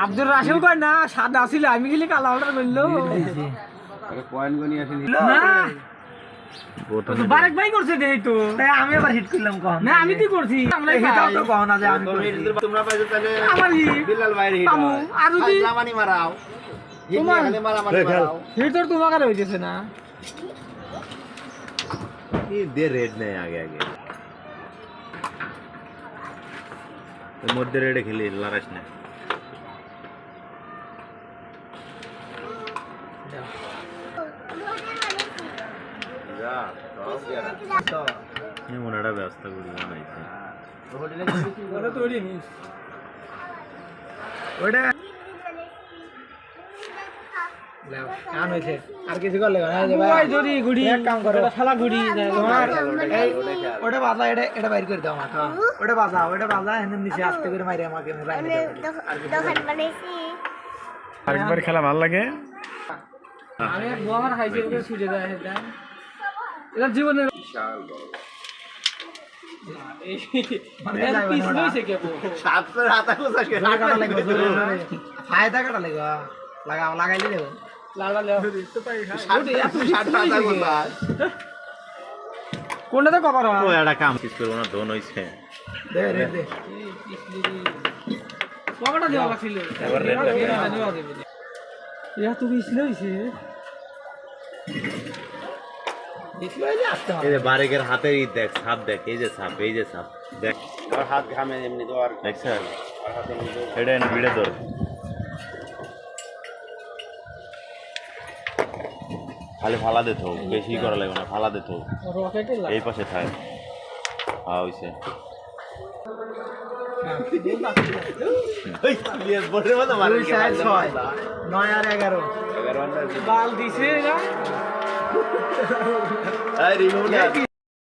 আব্দুর রাশেদ কয় না সাদা ছিল আমি খালি কালা অর্ডার করলো পয়েন্ট গনি আসেনি না তো বারেক ভাই করছে দেই তো তাই আমি আবার হিট করলাম কখন না আমি কি করছি আমরা এটাও তো কখন না যে আমি তোমরা পাইছো তাহলে আমার হিট বিলাল ভাইয়ের হিট পামু আর যদি লামানি মারাও তোমার হিট মারামারি মারাও হিট তো তোমাকে হইতেছে না কি দে রেড নেই আগে আগে এর মধ্যে রেডে খেলি লড়াইস না যা তো এই মনটা ব্যবস্থা করি বানাইছে ওটা তৈরি নিস ওটা কাম হইছে আর কিছু করলে না যে ভাই যদি গুড়ি এক কাম করো। এটা শালা গুড়ি তোমার এই ওটা বাজা এটা বাইর করে দাও আমাকে ওটা বাজা এনে নিচে আস্তে করে মারি আমাকে রাইনে দাও দোকান বানাইছি আরেকবার খেলা ভালো লাগে আমি গোয়ার খাইছে ওকে ছুটে যায় এটা এটা জীবনের বিশাল বড় এই মানে পিস লইছে কে বো 700 হাতা কোসা কে লাগাটা লাগবে ফায়দা কাটা লাগবে লাগাইলে দেব লালা লে তো পাই 60 হাতা কোসা কোনটা কভার ও হয় এটা কাম কিছু করব না দোন হইছে দে কভারটা দেওয়া ছিল এবার রেড লাগবে। ইয়া তো পিস লইছে দিছিল এই যে আসতে এই যে বারেকের হাতের ই দেখ ছাপ দেখ এই যে ছাপ দেখ আর হাত ঘামে এমনি তো আর দেখছ আর হাতে এমনি তো এটা এনে ভিড়ে ধর খালি ফালা দে তো বেশি করা লাগবে না ফালা দে তো রকেটে এই পাশে থাক হ্যাঁ হইছে ওই লিয়াস বড়ের মতো মারে 2 6 9 আর 11 বাল দিছে না আরে রিমুভ না